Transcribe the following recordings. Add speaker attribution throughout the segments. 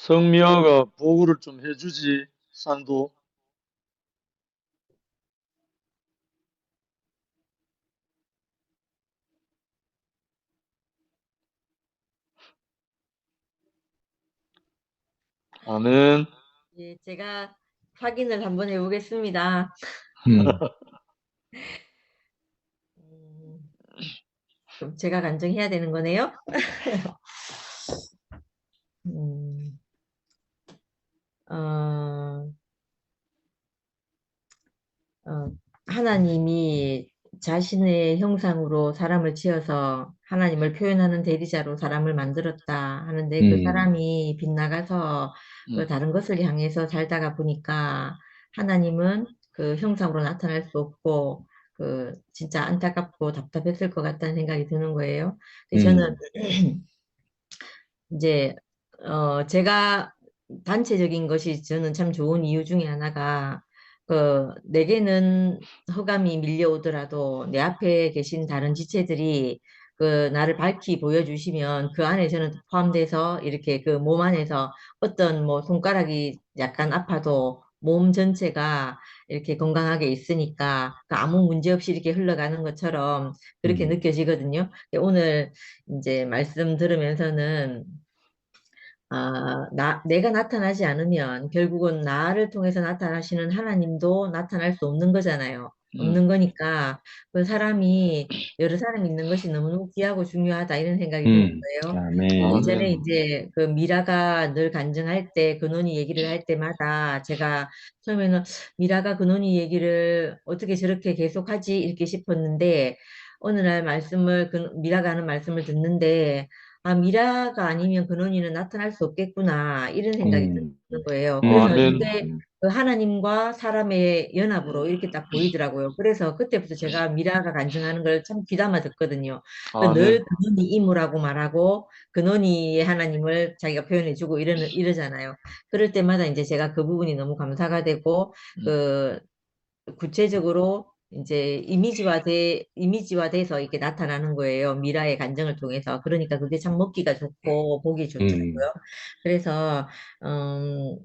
Speaker 1: 성미화가 보고를 좀 해주지, 상도. 아멘.
Speaker 2: 예, 제가 확인을 한번 해보겠습니다.
Speaker 3: 음,
Speaker 2: 음, 그럼 제가 간증해야 되는 거네요. 음, 어, 어, 하나님이 자신의 형상으로 사람을 지어서 하나님을 표현하는 대리자로 사람을 만들었다 하는데 그
Speaker 3: 음,
Speaker 2: 사람이 빗나가서 그
Speaker 1: 음,
Speaker 2: 다른 것을 향해서 살다가 보니까 하나님은 그 형상으로 나타날 수 없고 그 진짜 안타깝고 답답했을 것 같다는 생각이 드는 거예요. 근데 저는
Speaker 3: 음,
Speaker 2: 이제 제가 단체적인 것이 저는 참 좋은 이유 중에 하나가 내게는 흑암이 밀려오더라도 내 앞에 계신 다른 지체들이 그 나를 밝히 보여주시면 그 안에 저는 포함돼서 이렇게 그 몸 안에서 어떤 뭐 손가락이 약간 아파도 몸 전체가 이렇게 건강하게 있으니까 그 아무 문제 없이 이렇게 흘러가는 것처럼 그렇게
Speaker 3: 음,
Speaker 2: 느껴지거든요. 오늘 이제 말씀 들으면서는 내가 나타나지 않으면 결국은 나를 통해서 나타나시는 하나님도 나타날 수 없는 거잖아요.
Speaker 1: 음.
Speaker 2: 없는 거니까 그 사람이 여러 사람이 있는 것이 너무너무 귀하고 중요하다 이런 생각이 드는 거예요.
Speaker 3: 아멘.
Speaker 2: 예전에
Speaker 1: 아멘.
Speaker 2: 이제 그 미라가 늘 간증할 때 근원이 얘기를 할 때마다 제가 처음에는 미라가 근원이 얘기를 어떻게 저렇게 계속하지 이렇게 싶었는데 어느 날 미라가 하는 말씀을 듣는데 미라가 아니면 근원이는 나타날 수 없겠구나, 이런 생각이
Speaker 3: 음,
Speaker 2: 드는 거예요. 그래서
Speaker 1: 아멘.
Speaker 2: 이게 그 하나님과 사람의 연합으로 이렇게 딱 보이더라고요. 그래서 그때부터 제가 미라가 간증하는 걸 참 귀담아 듣거든요.
Speaker 1: 아멘.
Speaker 2: 늘 근원이 이무라고 말하고, 근원이의 하나님을 자기가 표현해주고 이러잖아요. 그럴 때마다 이제 제가 그 부분이 너무 감사가 되고,
Speaker 1: 음,
Speaker 2: 그 구체적으로 이제 이미지화돼서 이렇게 나타나는 거예요. 미라의 간정을 통해서. 그러니까 그게 참 먹기가 좋고 보기
Speaker 3: 음,
Speaker 2: 좋더라고요. 그래서 음,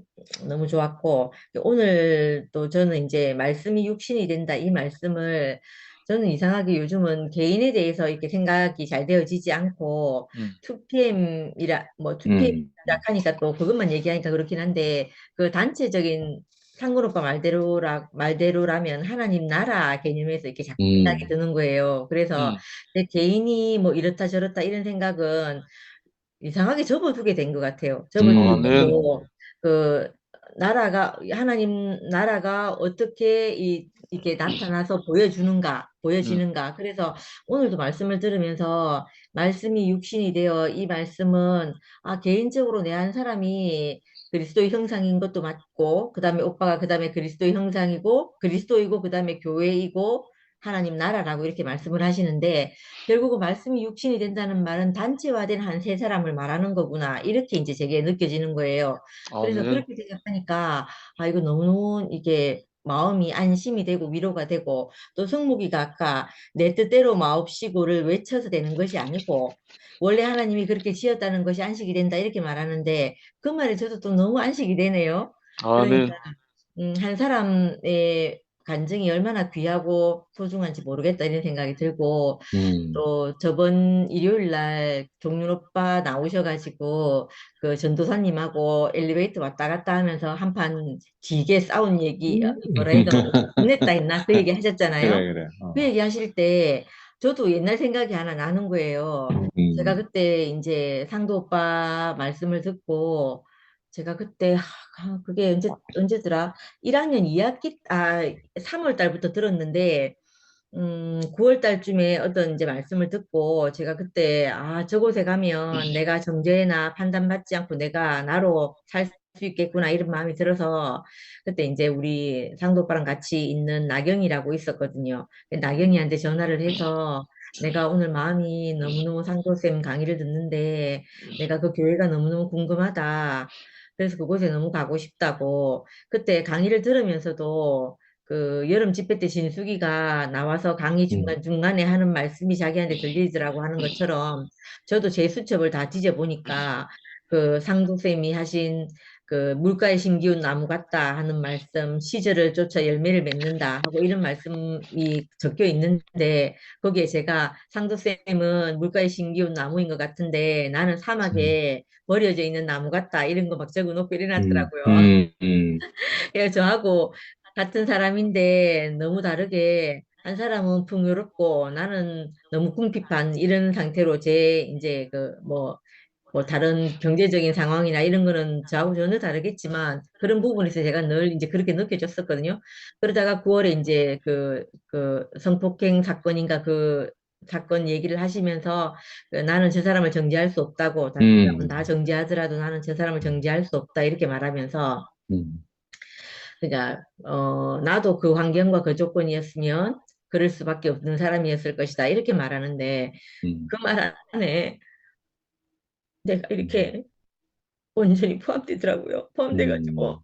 Speaker 2: 너무 좋았고 오늘 또 저는 이제 말씀이 육신이 된다 이 말씀을 저는 이상하게 요즘은 개인에 대해서 이렇게 생각이 잘 되어지지 않고
Speaker 1: 음,
Speaker 2: 2PM이라 뭐 2PM
Speaker 3: 음,
Speaker 2: 하니까 또 그것만 얘기하니까 그렇긴 한데 그 단체적인 상근 오빠 말대로라면 하나님 나라 개념에서 이렇게 자꾸 생각이
Speaker 3: 음,
Speaker 2: 드는 거예요. 그래서
Speaker 1: 음.
Speaker 2: 내 개인이 뭐 이렇다 저렇다 이런 생각은 이상하게 접어두게 된 것 같아요. 접어두게
Speaker 1: 아멘.
Speaker 3: 음,
Speaker 2: 되고 그 하나님 나라가 어떻게 이게 나타나서
Speaker 1: 음,
Speaker 2: 보여지는가. 그래서 오늘도 말씀을 들으면서 말씀이 육신이 되어 이 말씀은 개인적으로 내 한 사람이 그리스도의 형상인 것도 맞고, 그 다음에 오빠가 그 다음에 그리스도의 형상이고, 그리스도이고, 그 다음에 교회이고, 하나님 나라라고 이렇게 말씀을 하시는데, 결국은 말씀이 육신이 된다는 말은 단체화된 한 세 사람을 말하는 거구나. 이렇게 이제 제게 느껴지는 거예요. 그래서
Speaker 1: 아멘.
Speaker 2: 그렇게 생각하니까, 이거 너무 이게 마음이 안심이 되고 위로가 되고, 또 성목이가 아까 내 뜻대로 마옵시고를 외쳐서 되는 것이 아니고, 원래 하나님이 그렇게 지었다는 것이 안식이 된다 이렇게 말하는데 그 말에 저도 또 너무 안식이 되네요. 그러니까
Speaker 1: 아멘.
Speaker 2: 한 사람의 간증이 얼마나 귀하고 소중한지 모르겠다 이런 생각이 들고
Speaker 3: 음,
Speaker 2: 또 저번 일요일 날 종윤 오빠 나오셔가지고 그 전도사님하고 엘리베이터 왔다 갔다 하면서 한판 길게 싸운 얘기 뭐라 해야 되나 혼냈다 했나 그 얘기 하셨잖아요.
Speaker 3: 그래, 그래.
Speaker 2: 그 얘기 하실 때 저도 옛날 생각이 하나 나는 거예요. 제가
Speaker 3: 음,
Speaker 2: 그때 이제 상도 오빠 말씀을 듣고 제가 그때 그게 언제더라? 1학년 2학기 3월 달부터 들었는데 9월 달쯤에 어떤 이제 말씀을 듣고 제가 그때 저곳에 가면 내가 정죄나 판단받지 않고 내가 나로 살 수 있겠구나 이런 마음이 들어서 그때 이제 우리 상도 오빠랑 같이 있는 나경이라고 있었거든요. 나경이한테 전화를 해서 내가 오늘 마음이 너무너무 상도쌤 강의를 듣는데 내가 그 교회가 너무너무 궁금하다. 그래서 그곳에 너무 가고 싶다고 그때 강의를 들으면서도 그 여름 집회 때 진숙이가 나와서 강의
Speaker 3: 음,
Speaker 2: 중간중간에 하는 말씀이 자기한테 들리더라고 하는 것처럼 저도 제 수첩을 다 뒤져보니까 그 상도쌤이 하신 그 물가에 심기운 나무 같다 하는 말씀, 시절을 쫓아 열매를 맺는다 하고 이런 말씀이 적혀 있는데 거기에 제가 상도쌤은 물가에 심기운 나무인 것 같은데 나는
Speaker 3: 음,
Speaker 2: 사막에 버려져 있는 나무 같다 이런 거 막 적어 놓고
Speaker 3: 음,
Speaker 2: 이래놨더라고요.
Speaker 3: 음, 음,
Speaker 2: 그래서 저하고 같은 사람인데 너무 다르게 한 사람은 풍요롭고 나는 너무 궁핍한 이런 상태로 제 이제 그 뭐 다른 경제적인 상황이나 이런 거는 저하고 전혀 다르겠지만 그런 부분에서 제가 늘 이제 그렇게 느껴졌었거든요. 그러다가 9월에 이제 그 성폭행 사건인가 그 사건 얘기를 하시면서 그 나는 저 사람을 정죄할 수 없다고 다른 사람은 다
Speaker 3: 음,
Speaker 2: 정죄하더라도 나는 저 사람을 정죄할 수 없다 이렇게 말하면서
Speaker 3: 음,
Speaker 2: 그러니까 나도 그 환경과 그 조건이었으면 그럴 수밖에 없는 사람이었을 것이다 이렇게 말하는데
Speaker 3: 음,
Speaker 2: 그 말 안에 내가
Speaker 3: 음,
Speaker 2: 이렇게 온전히 포함되더라고요. 포함돼가지고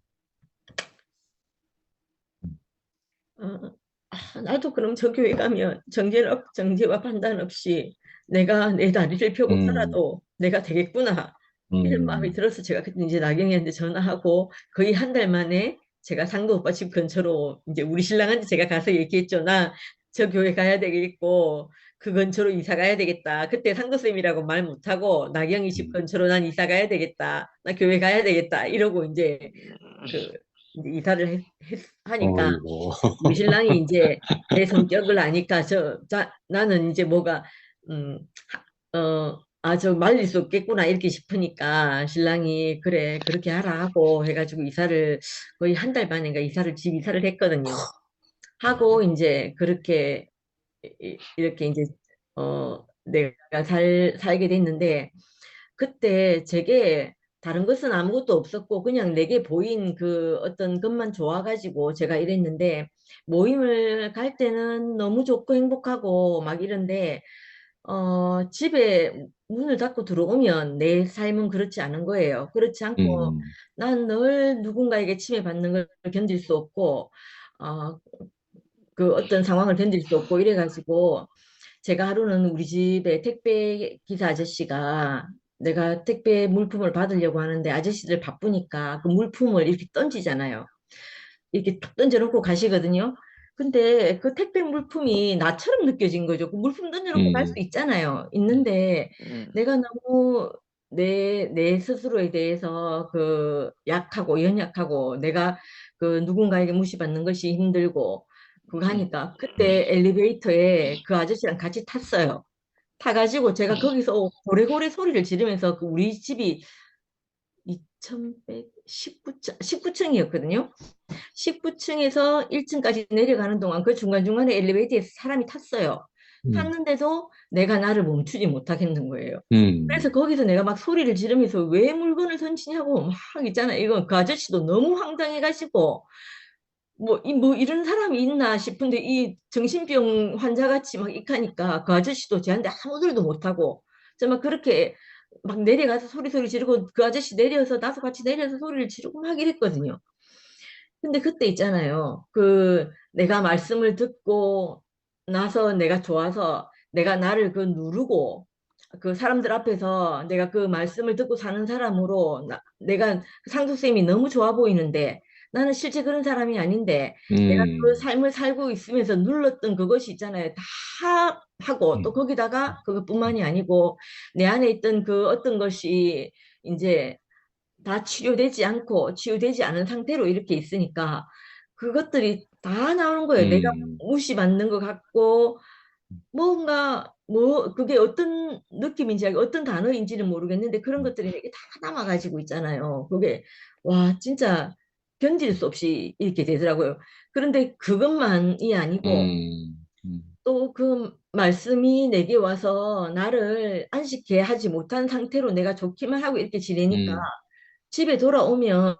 Speaker 3: 음,
Speaker 2: 나도 그럼 저 교회 가면 정죄와 판단 없이 내가 내 다리를 펴고
Speaker 3: 음,
Speaker 2: 살아도 내가 되겠구나 이런 마음이
Speaker 3: 음,
Speaker 2: 들어서 제가 그때 이제 나경이한테 전화하고 거의 한 달 만에 제가 상도 오빠 집 근처로 이제 우리 신랑한테 제가 가서 얘기했죠. 나 저 교회 가야 되겠고 그 근처로 이사 가야 되겠다. 그때 상도쌤이라고 말 못하고 나경이 집
Speaker 3: 음.
Speaker 2: 근처로 난 이사 가야 되겠다. 나 교회 가야 되겠다. 이러고 이제 그 이제 이사를 하니까
Speaker 3: 어이고.
Speaker 2: 우리 신랑이 이제 내 성격을 아니까 나는 이제 뭐가 음, 저 말릴 수 없겠구나 이렇게 싶으니까 신랑이 그래 그렇게 하라 하고 해가지고 이사를 거의 한 달 만인가 집 이사를 했거든요. 하고 이제 그렇게 이렇게 이제 내가 살게 됐는데 그때 제게 다른 것은 아무것도 없었고 그냥 내게 보인 그 어떤 것만 좋아가지고 제가 이랬는데 모임을 갈 때는 너무 좋고 행복하고 막 이런데 집에 문을 닫고 들어오면 내 삶은 그렇지 않은 거예요. 그렇지 않고
Speaker 3: 음,
Speaker 2: 난 늘 누군가에게 침해받는 걸 견딜 수 없고 어, 그 어떤 상황을 견딜 수 없고 이래가지고 제가 하루는 우리 집에 택배 기사 아저씨가 내가 택배 물품을 받으려고 하는데 아저씨들 바쁘니까 그 물품을 이렇게 던지잖아요. 이렇게 툭 던져놓고 가시거든요. 근데 그 택배 물품이 나처럼 느껴진 거죠. 그 물품 던져놓고 갈 수
Speaker 3: 음,
Speaker 2: 있잖아요. 있는데
Speaker 1: 음,
Speaker 2: 내가 너무 내 스스로에 대해서 그 약하고 연약하고 내가 그 누군가에게 무시받는 것이 힘들고 그거 하니까 그때 엘리베이터에 그 아저씨랑 같이 탔어요. 타가지고 제가 거기서 고래고래 소리를 지르면서 그 우리 집이 2119층, 19층이었거든요. 19층에서 1층까지 내려가는 동안 그 중간중간에 엘리베이터에서 사람이 탔어요.
Speaker 3: 음,
Speaker 2: 탔는데도 내가 나를 멈추지 못하겠는 거예요. 그래서
Speaker 3: 음,
Speaker 2: 거기서 내가 막 소리를 지르면서 왜 물건을 던지냐고 막 있잖아요. 이건 그 아저씨도 너무 황당해가지고 뭐 이런 사람이 있나 싶은데 이 정신병 환자같이 막 익하니까 그 아저씨도 저한테 아무들도 못하고 정말 그렇게 막 내려가서 소리 지르고 그 아저씨 내려서 나도 같이 내려서 소리를 지르고 막 이랬거든요. 근데 그때 있잖아요. 그 내가 말씀을 듣고 나서 내가 좋아서 내가 나를 그 누르고 그 사람들 앞에서 내가 그 말씀을 듣고 사는 사람으로 내가 상수쌤이 너무 좋아 보이는데 나는 실제 그런 사람이 아닌데 내가 그
Speaker 3: 음,
Speaker 2: 삶을 살고 있으면서 눌렀던 그것이 있잖아요. 다 하고 또
Speaker 3: 음,
Speaker 2: 거기다가 그것뿐만이 아니고 내 안에 있던 그 어떤 것이 이제 다 치료되지 않고 치유되지 않은 상태로 이렇게 있으니까 그것들이 다 나오는 거예요. 내가
Speaker 3: 음,
Speaker 2: 무시받는 것 같고 뭔가 뭐 그게 어떤 느낌인지 어떤 단어인지는 모르겠는데 그런 것들이 내게 다 남아가지고 있잖아요. 그게 와 진짜 견딜 수 없이 이렇게 되더라고요. 그런데 그것만이 아니고 또 그 말씀이 내게 와서 나를 안식케 하지 못한 상태로 내가 좋기만 하고 이렇게 지내니까
Speaker 3: 음,
Speaker 2: 집에 돌아오면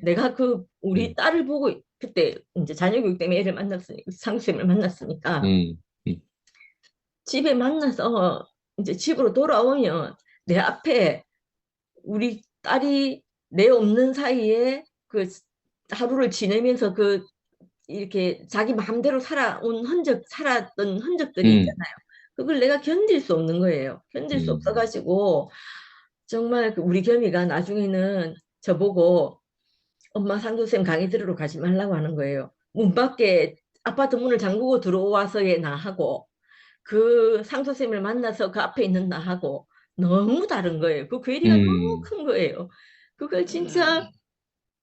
Speaker 2: 내가 그 우리
Speaker 3: 음,
Speaker 2: 딸을 보고 그때 이제 자녀교육 때문에 애를 만났으니까 상수쌤을 만났으니까
Speaker 3: 음, 음,
Speaker 2: 집에 만나서 이제 집으로 돌아오면 내 앞에 우리 딸이 내 없는 사이에 그 하루를 지내면서 그 이렇게 자기 마음대로 살았던 흔적들이
Speaker 3: 음,
Speaker 2: 있잖아요. 그걸 내가 견딜 수 없는 거예요. 견딜 수
Speaker 3: 음,
Speaker 2: 없어가지고 정말 그 우리 겸이가 나중에는 저보고 엄마 상도쌤 강의 들으러 가지 말라고 하는 거예요. 문 밖에 아파트 문을 잠그고 들어와서의 나하고 그 상도쌤을 만나서 그 앞에 있는 나하고 너무 다른 거예요. 그 괴리가 너무
Speaker 3: 음,
Speaker 2: 큰 거예요. 그걸 진짜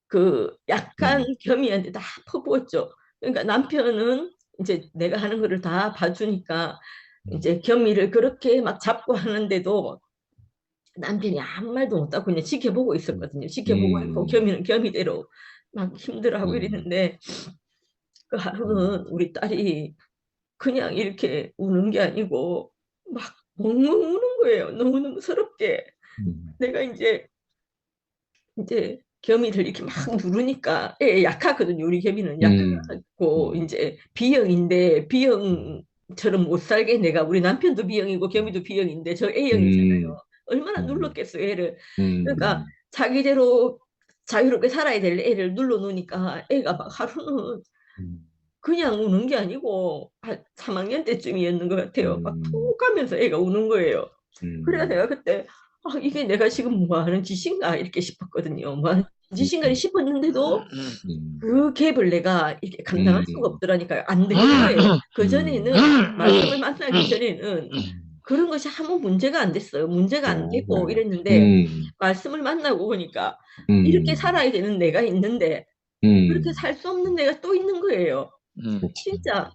Speaker 2: 그 약간
Speaker 3: 음,
Speaker 2: 겸이한테 다 퍼부었죠. 그러니까 남편은 이제 내가 하는 거를 다 봐주니까
Speaker 3: 음,
Speaker 2: 이제 겸이를 그렇게 막 잡고 하는데도 남편이 아무 말도 못하고 그냥 지켜보고 있었거든요. 지켜보고 있고
Speaker 3: 음,
Speaker 2: 겸이는 겸이대로 막 힘들어하고
Speaker 3: 음,
Speaker 2: 이랬는데 그
Speaker 3: 음,
Speaker 2: 하루는 우리 딸이 그냥 이렇게 우는 게 아니고 막 엉엉 우는 거예요. 너무너무 서럽게.
Speaker 3: 음,
Speaker 2: 내가 이제 겸이를 이렇게 막 누르니까 애 약하거든요. 우리 겸이는
Speaker 3: 음,
Speaker 2: 약하고
Speaker 3: 음,
Speaker 2: 이제 B형인데
Speaker 3: 음,
Speaker 2: B형처럼 못 살게 내가 우리 남편도 B형이고 겸이도 B형인데 저 A형이잖아요.
Speaker 3: 음,
Speaker 2: 얼마나
Speaker 3: 음,
Speaker 2: 눌렀겠어요, 애를. 그러니까
Speaker 3: 음,
Speaker 2: 자기대로 자유롭게 살아야 될 애를 눌러 놓으니까 애가 막 하루는
Speaker 3: 음,
Speaker 2: 그냥 우는 게 아니고 한 3학년 때쯤이었는 것 같아요. 막
Speaker 3: 음,
Speaker 2: 푹 가면서 애가 우는 거예요. 그래서
Speaker 3: 음,
Speaker 2: 내가 그때 이게 내가 지금 뭐 하는 짓인가 이렇게 싶었거든요. 뭐 하는 짓인가
Speaker 3: 음,
Speaker 2: 싶었는데도
Speaker 3: 음,
Speaker 2: 그 갭을 내가 이렇게 감당할 수가
Speaker 3: 음,
Speaker 2: 없더라니까요. 안 되는 거예요.
Speaker 3: 음,
Speaker 2: 그전에는 말씀을 만나기 전에는
Speaker 3: 음,
Speaker 2: 그런 것이 아무 문제가 안 됐어요. 문제가 안
Speaker 3: 그래,
Speaker 2: 되고
Speaker 3: 그래.
Speaker 2: 이랬는데 말씀을 만나고 보니까 이렇게
Speaker 3: 음,
Speaker 2: 살아야 되는 내가 있는데 그렇게
Speaker 3: 음,
Speaker 2: 살 수 없는 내가 또 있는 거예요.
Speaker 3: 그렇지.
Speaker 2: 진짜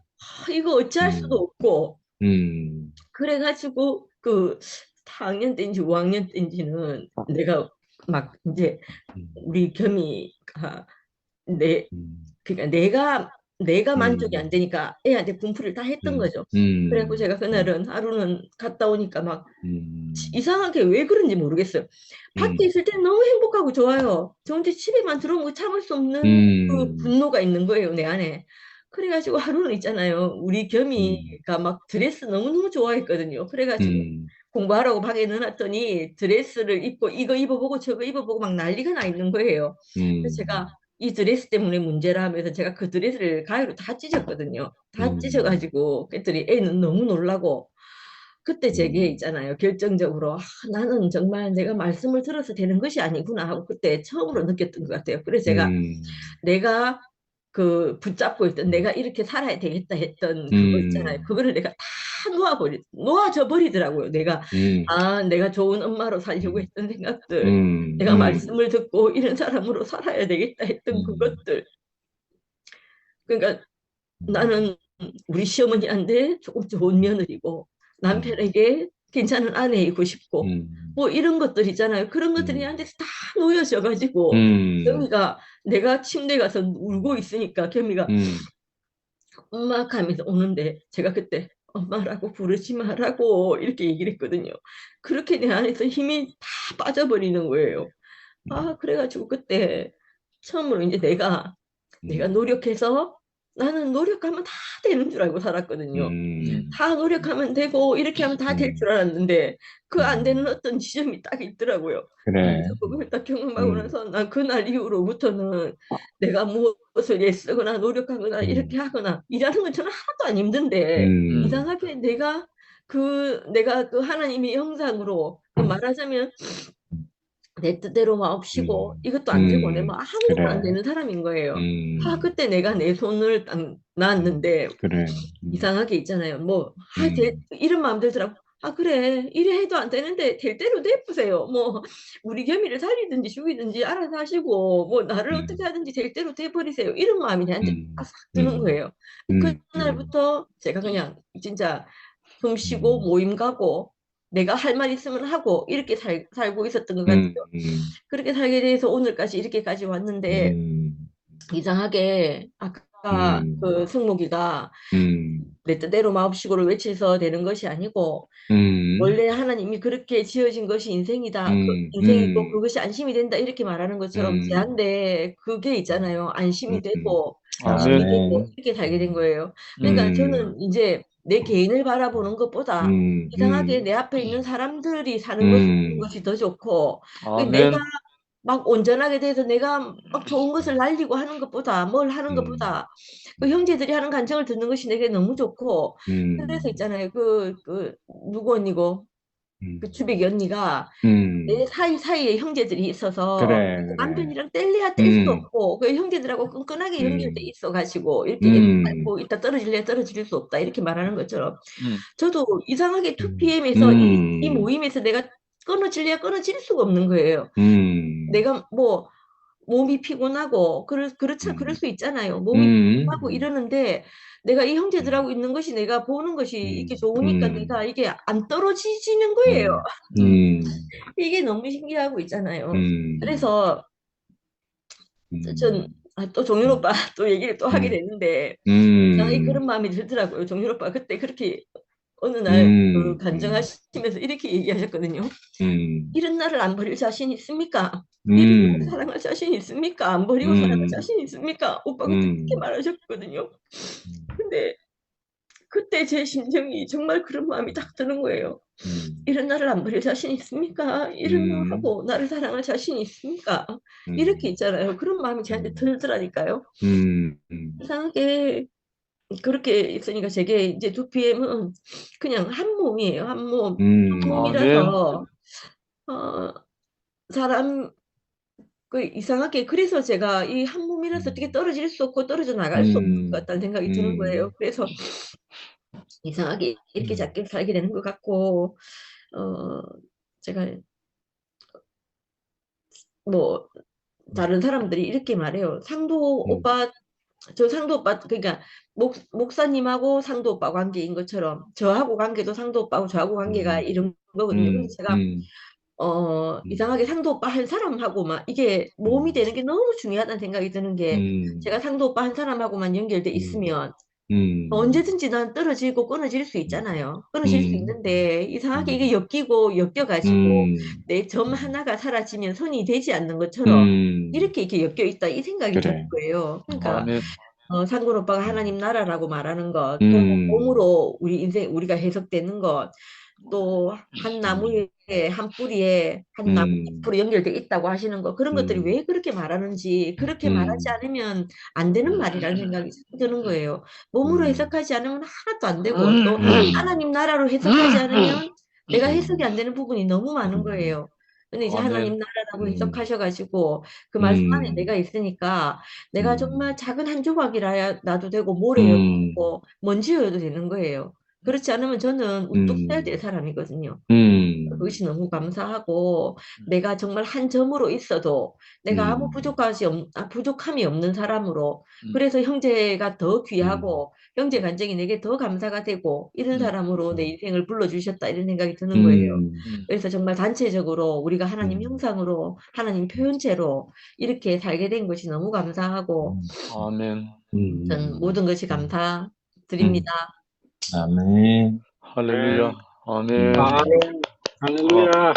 Speaker 2: 이거 어찌할 수도
Speaker 3: 음,
Speaker 2: 없고
Speaker 3: 음,
Speaker 2: 그래가지고 그 4학년 때인지 5학년 때인지는 내가 막 이제
Speaker 3: 음,
Speaker 2: 우리 겸이가 내
Speaker 3: 음,
Speaker 2: 그러니까 내가 만족이 안
Speaker 3: 음,
Speaker 2: 되니까 애한테 분풀이를 다 했던
Speaker 3: 음,
Speaker 2: 거죠. 그래갖고
Speaker 3: 음,
Speaker 2: 제가 그날은 하루는 갔다 오니까 막
Speaker 3: 음,
Speaker 2: 이상하게 왜 그런지 모르겠어요. 밖에
Speaker 3: 음,
Speaker 2: 있을 때는 너무 행복하고 좋아요. 저 혼자 집에만 들어오면 참을 수 없는 그
Speaker 3: 음,
Speaker 2: 분노가 있는 거예요, 내 안에. 그래가지고 하루는 있잖아요. 우리
Speaker 3: 음,
Speaker 2: 겸이가 막 드레스 너무너무 좋아했거든요. 그래가지고
Speaker 3: 음,
Speaker 2: 공부하라고 방에 넣어놨더니 드레스를 입고 이거 입어보고 저거 입어보고 막 난리가 나 있는 거예요. 그래서 제가
Speaker 3: 음,
Speaker 2: 이 드레스 때문에 문제라 하면서 제가 그 드레스를 가위로 다 찢었거든요. 다
Speaker 3: 음,
Speaker 2: 찢어가지고 그랬더니 애는 너무 놀라고 그때 제게
Speaker 3: 음,
Speaker 2: 있잖아요. 결정적으로 나는 정말 내가 말씀을 들어서 되는 것이 아니구나 하고 그때 처음으로 느꼈던 것 같아요. 그래서 제가 내가 그 붙잡고 있던 내가 이렇게 살아야 되겠다 했던 그거 있잖아요.
Speaker 3: 음,
Speaker 2: 그거를 내가 다 놓아져 버리더라고요.
Speaker 3: 음,
Speaker 2: 내가 좋은 엄마로 살려고
Speaker 3: 음,
Speaker 2: 했던 생각들,
Speaker 3: 음,
Speaker 2: 내가
Speaker 3: 음,
Speaker 2: 말씀을 듣고 이런 사람으로 살아야 되겠다 했던
Speaker 3: 음,
Speaker 2: 그것들. 그러니까
Speaker 3: 음,
Speaker 2: 나는 우리 시어머니한테 조금 좋은 며느리고
Speaker 3: 음,
Speaker 2: 남편에게 괜찮은 아내이고 싶고
Speaker 3: 음,
Speaker 2: 뭐 이런 것들 있잖아요. 그런 것들이
Speaker 3: 음,
Speaker 2: 나한테 다 놓여져 가지고
Speaker 3: 음,
Speaker 2: 겸이가 내가 침대 가서 울고 있으니까 겸이가
Speaker 3: 음,
Speaker 2: 엄마 하면서 오는데 제가 그때 엄마라고 부르지 말라고 이렇게 얘기를 했거든요. 그렇게 내 안에서 힘이 다 빠져버리는 거예요. 그래가지고 그때 처음으로 이제 내가
Speaker 3: 음,
Speaker 2: 노력해서 나는 노력하면 다 되는 줄 알고 살았거든요.
Speaker 3: 음,
Speaker 2: 다 노력하면 되고 이렇게 하면 다 될
Speaker 3: 음,
Speaker 2: 줄 알았는데 그 안 되는
Speaker 3: 음,
Speaker 2: 어떤 지점이 딱 있더라고요. 그래서
Speaker 3: 그래.
Speaker 2: 그걸 딱 경험하고
Speaker 3: 음,
Speaker 2: 나서 난 그날 이후로부터는 내가 무엇을 애쓰거나 노력하거나 이렇게
Speaker 3: 음,
Speaker 2: 하거나 일하는 건 저는 하나도 안 힘든데
Speaker 3: 음,
Speaker 2: 이상하게 내가 그 하나님의 형상으로 그 말하자면 내 뜻대로 마옵시고 이것도 안 되고 내 뭐 아무것도 안
Speaker 3: 그래.
Speaker 2: 되는 사람인 거예요.
Speaker 3: 음,
Speaker 2: 그때 내가 내 손을 딱 놨는데
Speaker 3: 그래.
Speaker 2: 이상하게 있잖아요. 뭐
Speaker 3: 음,
Speaker 2: 이런 마음 들더라고. 그래 이래 해도 안 되는데 될 대로 내쁘세요. 뭐 우리 겸이를 살리든지 죽이든지 알아서 하시고 뭐 나를 어떻게
Speaker 3: 음,
Speaker 2: 하든지 될 대로 돼버리세요. 이런 마음이 내한테 딱
Speaker 3: 음,
Speaker 2: 드는
Speaker 3: 음,
Speaker 2: 거예요.
Speaker 3: 음,
Speaker 2: 그날부터 제가 그냥 진짜 숨 쉬고
Speaker 3: 음,
Speaker 2: 모임 가고 내가 할 말 있으면 하고 이렇게 살고 있었던 것 같아요.
Speaker 3: 음, 음,
Speaker 2: 그렇게 살게 돼서 오늘까지 이렇게까지 왔는데
Speaker 3: 음,
Speaker 2: 이상하게 아까
Speaker 3: 음,
Speaker 2: 그 승목이가
Speaker 3: 음,
Speaker 2: 내 뜻대로 마옵시고를 외쳐서 되는 것이 아니고
Speaker 3: 음,
Speaker 2: 원래 하나님이 그렇게 지어진 것이 인생이다. 그
Speaker 3: 음,
Speaker 2: 인생이고
Speaker 3: 음,
Speaker 2: 그것이 안심이 된다. 이렇게 말하는 것처럼
Speaker 3: 음,
Speaker 2: 제한데 그게 있잖아요. 안심이 되고 힘이
Speaker 1: 아멘.
Speaker 2: 되고
Speaker 3: 아멘.
Speaker 2: 이렇게 살게 된
Speaker 3: 음,
Speaker 2: 거예요. 그러니까
Speaker 1: 음,
Speaker 2: 저는 이제 내 개인을 바라보는 것보다
Speaker 3: 음,
Speaker 2: 이상하게
Speaker 3: 음,
Speaker 2: 내 앞에 있는 사람들이 사는 것이 보는
Speaker 3: 음,
Speaker 2: 것이 더 좋고 내가
Speaker 1: 아멘.
Speaker 2: 막 온전하게 돼서 내가 막 좋은 것을 날리고 하는 것보다 뭘 하는
Speaker 3: 음,
Speaker 2: 것보다 그 형제들이 하는 간증을 듣는 것이 내게 너무 좋고 그래서
Speaker 3: 음,
Speaker 2: 있잖아요. 누구 언니고 그 주백이 언니가 내
Speaker 3: 음,
Speaker 2: 사이사이에 형제들이 있어서
Speaker 3: 그래, 그래.
Speaker 2: 남편이랑 뗄래야 뗄 수도
Speaker 3: 음,
Speaker 2: 없고 그 형제들하고 끈끈하게 연결돼
Speaker 3: 음,
Speaker 2: 있어가지고 이렇게
Speaker 3: 음,
Speaker 2: 뭐 이따 떨어질래 떨어질 수 없다 이렇게 말하는 것처럼
Speaker 1: 음,
Speaker 2: 저도 이상하게
Speaker 3: 음,
Speaker 2: 2PM에서 이
Speaker 3: 음,
Speaker 2: 모임에서 내가 끊어질래야 끊어질 수가 없는 거예요.
Speaker 3: 음,
Speaker 2: 내가 뭐 몸이 피곤하고 그럴
Speaker 3: 음,
Speaker 2: 수 있잖아요. 몸이 피곤하고
Speaker 3: 음,
Speaker 2: 이러는데 내가 이
Speaker 3: 음,
Speaker 2: 형제들하고 있는 것이 내가 보는 것이 이게
Speaker 3: 음,
Speaker 2: 좋으니까 내가
Speaker 3: 음,
Speaker 2: 이게 안 떨어지지는 거예요.
Speaker 3: 음,
Speaker 1: 음,
Speaker 3: 음,
Speaker 2: 이게 너무 신기하고 있잖아요.
Speaker 3: 음,
Speaker 2: 그래서 전
Speaker 3: 음,
Speaker 2: 또 종윤
Speaker 3: 음,
Speaker 2: 오빠 또 얘기를 또 하게
Speaker 3: 음,
Speaker 2: 됐는데 이상하게
Speaker 3: 음,
Speaker 2: 그런 마음이 들더라고요. 종윤 오빠 그때 그렇게 어느 날 그
Speaker 3: 음,
Speaker 2: 간증하시면서 이렇게 얘기하셨거든요.
Speaker 3: 음,
Speaker 2: 이런 나를 안 버릴 자신 있습니까? 이런 나를
Speaker 3: 음,
Speaker 2: 사랑할 자신 있습니까? 안 버리고 사랑할
Speaker 3: 음,
Speaker 2: 자신 있습니까? 오빠 그때 그렇게
Speaker 3: 음,
Speaker 2: 말하셨거든요.
Speaker 3: 음,
Speaker 2: 근데 그때 제 심정이 정말 그런 마음이 딱 드는 거예요.
Speaker 3: 음,
Speaker 2: 이런 나를 안 버릴 자신 있습니까? 이런
Speaker 3: 음,
Speaker 2: 나하고 나를 사랑할 자신 있습니까? 이렇게
Speaker 3: 음,
Speaker 2: 있잖아요. 그런 마음이 저한테 들더라니까요. 이상하게 그렇게 있으니까 제게 이제 2PM은 그냥 한 몸이에요. 한 몸. 한
Speaker 1: 아멘.
Speaker 2: 몸이라서 어, 사람 그 이상하게 그래서 제가 이 한 몸이라서 어떻게 떨어질 수 없고 떨어져 나갈 수 없는 것 같다는 생각이 드는 거예요. 그래서 이상하게 이렇게 작게 살게 되는 것 같고 어 제가 뭐 다른 사람들이 이렇게 말해요. 상도 오빠 저 상도 오빠 그러니까 목사님하고 상도 오빠 관계인 것처럼 저하고 관계도 상도 오빠하고 저하고 관계가 이런 거거든요. 그래서 제가 이상하게 상도 오빠 한 사람하고 막 이게 몸이 되는 게 너무 중요하다는 생각이 드는 게 제가 상도 오빠 한 사람하고만 연결돼 있으면 언제든지 난 떨어지고 끊어질 수 있잖아요. 끊어질 수 있는데 이상하게 이게 엮이고 엮여가지고 내 점 하나가 사라지면 손이 되지 않는 것처럼 이렇게 엮여 있다 이 생각이 드는
Speaker 3: 그래.
Speaker 2: 거예요. 그러니까
Speaker 1: 아멘.
Speaker 2: 상군 오빠가 하나님 나라라고 말하는 것, 또 몸으로 우리 인생 우리가 해석되는 것, 또 한 나무에 한 뿌리에 한 나무 잎으로 연결돼 있다고 하시는 것 그런 것들이 왜 그렇게 말하는지 그렇게 말하지 않으면 안 되는 말이라는 생각이 드는 거예요. 몸으로 해석하지 않으면 하나도 안 되고 또 하나님 나라로 해석하지 않으면 내가 해석이 안 되는 부분이 너무 많은 거예요. 근데 이제 하나님
Speaker 1: 아멘.
Speaker 2: 나라라고 해석하셔가지고 그 말씀 안에 내가 있으니까 내가 정말 작은 한 조각이라도 되고 모래여도 먼지여도 되는 거예요. 그렇지 않으면 저는 우뚝 서야 될 사람이거든요. 그것이 너무 감사하고 내가 정말 한 점으로 있어도 내가 아무 부족함이 없는 사람으로
Speaker 1: 음,
Speaker 2: 그래서 형제가 더 귀하고 형제 간증이 내게 더 감사가 되고 이런
Speaker 1: 음,
Speaker 2: 사람으로 내 인생을 불러주셨다 이런 생각이 드는 거예요.
Speaker 1: 음.
Speaker 2: 그래서 정말 단체적으로 우리가 하나님 형상으로 하나님 표현체로 이렇게 살게 된 것이 너무 감사하고
Speaker 1: 아멘.
Speaker 2: 전 모든 것이 감사드립니다.
Speaker 3: 아멘.
Speaker 1: 할렐루야. 아멘.
Speaker 4: 아멘.
Speaker 1: 아,
Speaker 4: 할렐루야.